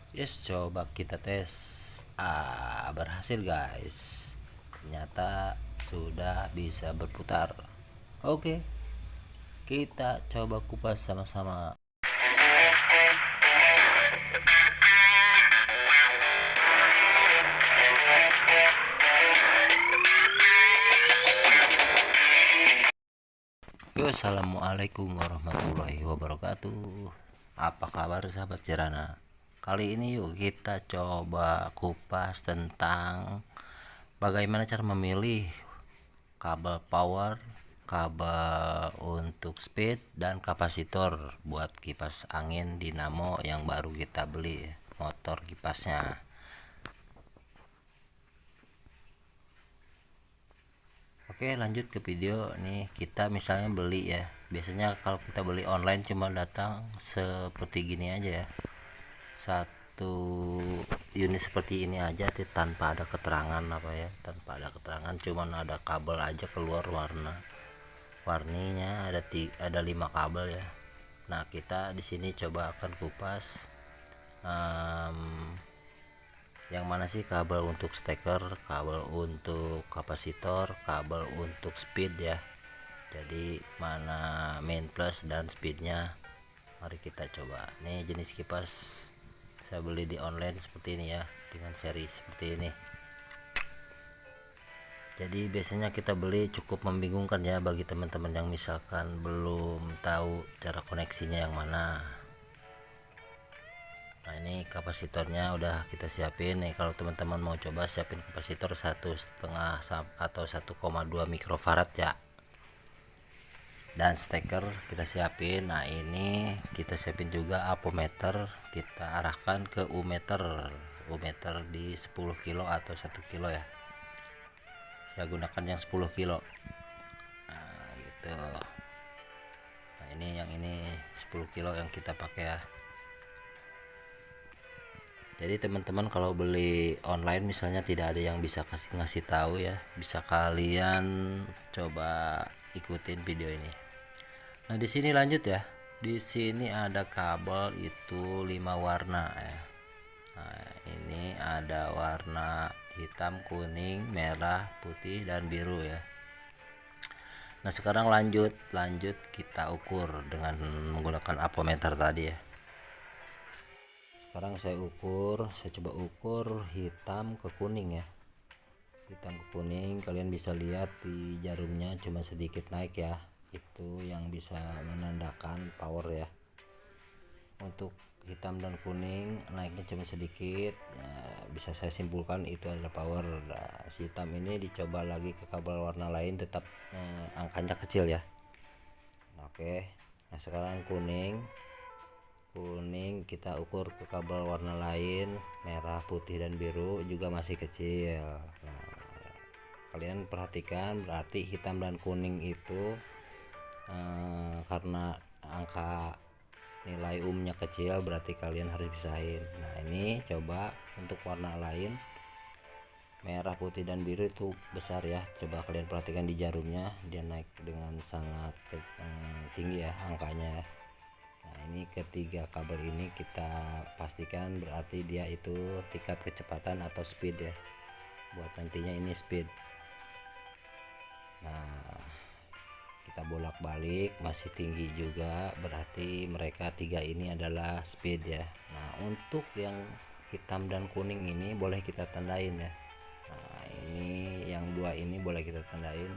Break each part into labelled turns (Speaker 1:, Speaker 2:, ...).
Speaker 1: Yes, coba kita tes. Berhasil guys. Ternyata sudah bisa berputar. Oke, kita coba kupas sama-sama. Yo, assalamualaikum warahmatullahi wabarakatuh. Apa kabar sahabat Cirana? Kali ini yuk kita coba kupas tentang bagaimana cara memilih kabel power, kabel untuk speed, dan kapasitor buat kipas angin dinamo yang baru kita beli, motor kipasnya. Oke, lanjut ke video nih. Kita misalnya beli ya. Biasanya kalau kita beli online cuma datang seperti gini aja ya. Satu unit seperti ini aja tanpa ada keterangan apa ya, tanpa ada keterangan, cuman ada kabel aja keluar warninya ada 5 kabel ya. Nah, kita di sini coba akan kupas yang mana sih kabel untuk steker, kabel untuk kapasitor, kabel untuk speed ya. Jadi mana main plus dan speednya, mari kita coba. Nih jenis kipas saya beli di online seperti ini ya, dengan seri seperti ini. Jadi biasanya kita beli cukup membingungkan ya bagi teman-teman yang misalkan belum tahu cara koneksinya yang mana. Nah, ini kapasitornya udah kita siapin nih. Kalau teman-teman mau coba siapin kapasitor 1,5 atau 1,2 mikrofarad ya. Dan steker kita siapin. Nah, ini kita siapin juga apometer, kita arahkan ke umeter di 10 kilo atau 1 kilo ya. Saya gunakan yang 10 kilo. Nah, gitu. Nah, ini 10 kilo yang kita pakai ya. Jadi teman-teman kalau beli online misalnya tidak ada yang bisa ngasih tahu ya, bisa kalian coba ikutin video ini. Nah, di sini lanjut ya. Di sini ada kabel itu 5 warna ya. Nah, ini ada warna hitam, kuning, merah, putih, dan biru ya. Nah, sekarang lanjut kita ukur dengan menggunakan apometer tadi ya. Sekarang saya coba ukur hitam ke kuning ya. Hitam ke kuning, kalian bisa lihat di jarumnya cuma sedikit naik ya. Itu yang bisa menandakan power ya. Untuk hitam dan kuning naiknya cuma sedikit ya, bisa saya simpulkan itu adalah power. Nah, si hitam ini dicoba lagi ke kabel warna lain, tetap angkanya kecil ya. Oke, nah sekarang kuning kita ukur ke kabel warna lain, merah, putih, dan biru juga masih kecil. Nah, kalian perhatikan, berarti hitam dan kuning itu karena angka nilai umnya kecil, berarti kalian harus pisahin. Nah, ini coba untuk warna lain, merah, putih, dan biru itu besar ya. Coba kalian perhatikan di jarumnya, dia naik dengan sangat tinggi ya angkanya. Nah, ini ketiga kabel ini kita pastikan berarti dia itu tingkat kecepatan atau speed ya, buat nantinya ini speed. Nah, kita bolak-balik masih tinggi juga, berarti mereka tiga ini adalah speed ya. Nah, untuk yang hitam dan kuning ini boleh kita tandain ya. Nah, ini yang dua ini boleh kita tandain,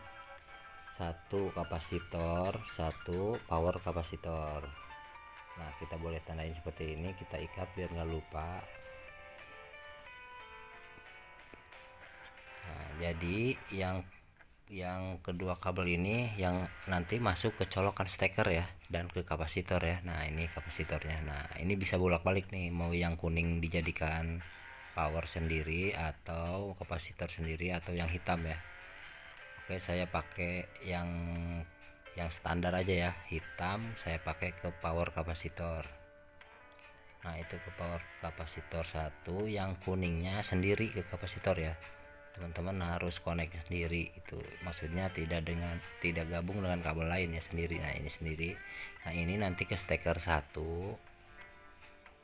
Speaker 1: satu kapasitor, satu power kapasitor. Nah, kita boleh tandain seperti ini, kita ikat biar nggak lupa. Nah, jadi yang kedua kabel ini yang nanti masuk ke colokan steker ya, dan ke kapasitor ya. Nah, ini kapasitornya. Nah, ini bisa bolak-balik nih, mau yang kuning dijadikan power sendiri atau kapasitor sendiri, atau yang hitam ya. Oke, saya pakai yang standar aja ya, hitam saya pakai ke power kapasitor. Nah, itu ke power kapasitor satu, yang kuningnya sendiri ke kapasitor ya. Teman-teman harus connect sendiri, itu maksudnya tidak gabung dengan kabel lain ya, sendiri. Nah, ini sendiri. Nah, ini nanti ke steker satu,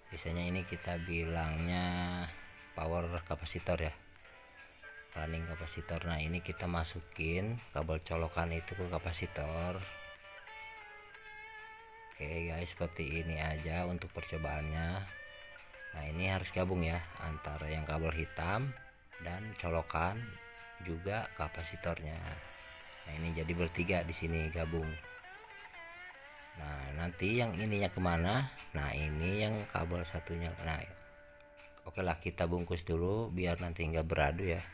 Speaker 1: di biasanya ini kita bilangnya power kapasitor ya, running kapasitor. Nah ini kita masukin kabel colokan itu ke kapasitor. Oke guys, seperti ini aja untuk percobaannya. Nah ini harus gabung ya antara yang kabel hitam dan colokan juga kapasitornya. Nah ini jadi bertiga di sini gabung. Nah nanti yang ininya kemana? Nah ini yang kabel satunya. Nah oke lah, kita bungkus dulu biar nanti nggak beradu ya,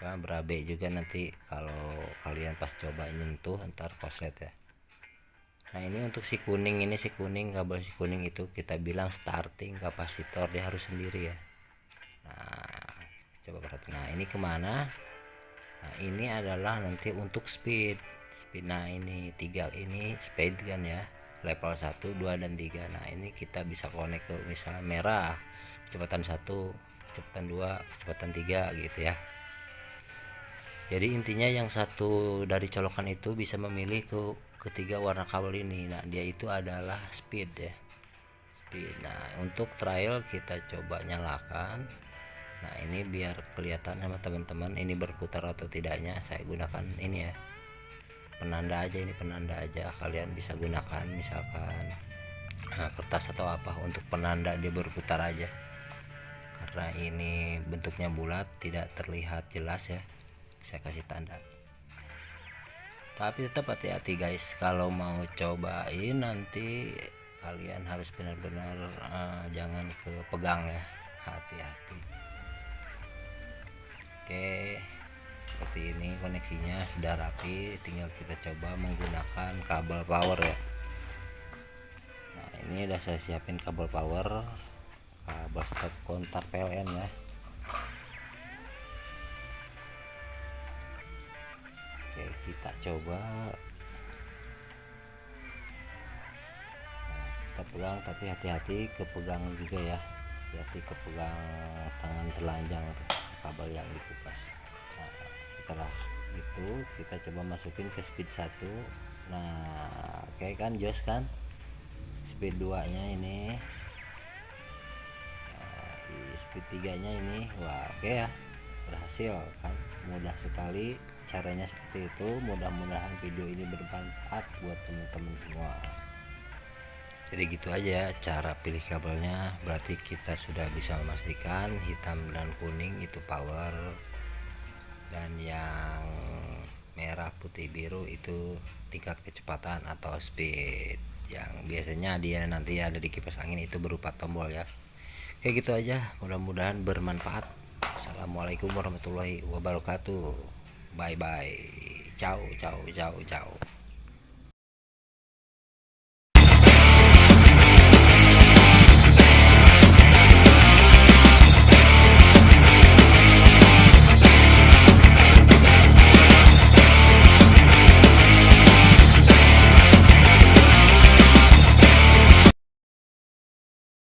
Speaker 1: karena berabe juga nanti kalau kalian pas coba nyentuh ntar koslet ya. Nah ini untuk si kuning ini, si kuning, kabel si kuning itu kita bilang starting kapasitor, dia harus sendiri ya. Nah coba perhatikan, nah ini kemana? Nah ini adalah nanti untuk speed. Nah ini 3 ini speed kan ya, level 1 2 dan 3. Nah ini kita bisa connect ke misalnya merah kecepatan 1, kecepatan 2, kecepatan 3 gitu ya. Jadi intinya yang satu dari colokan itu bisa memilih ke ketiga warna kabel ini. Nah dia itu adalah speed ya, speed. Nah untuk trial kita coba nyalakan. Nah ini biar kelihatan sama teman-teman ini berputar atau tidaknya, saya gunakan ini ya, penanda aja, ini penanda aja. Kalian bisa gunakan misalkan kertas atau apa untuk penanda dia berputar aja, karena ini bentuknya bulat tidak terlihat jelas ya, saya kasih tanda. Tapi tetap hati-hati guys, kalau mau cobain nanti kalian harus benar-benar jangan kepegang ya, hati-hati. Oke, seperti ini koneksinya sudah rapi, tinggal kita coba menggunakan kabel power ya. Nah ini udah saya siapin kabel power, kabel stop kontak PLN ya. Oke kita coba. Nah, kita pegang tapi hati-hati kepegang juga ya, hati-hati kepegang tangan telanjang tuh, kabel yang dikupas. Nah setelah itu kita coba masukin ke speed 1. Nah oke kan jos kan, speed 2 nya ini, nah, di speed 3 nya ini. Wah oke ya, berhasil kan, mudah sekali caranya seperti itu. Mudah-mudahan video ini bermanfaat buat teman-teman semua. Jadi gitu aja cara pilih kabelnya. Berarti kita sudah bisa memastikan hitam dan kuning itu power, dan yang merah putih biru itu tingkat kecepatan atau speed, yang biasanya dia nanti ada di kipas angin itu berupa tombol ya. Kayak gitu aja, mudah-mudahan bermanfaat. Assalamualaikum warahmatullahi wabarakatuh. Bye bye, ciao ciao ciao ciao.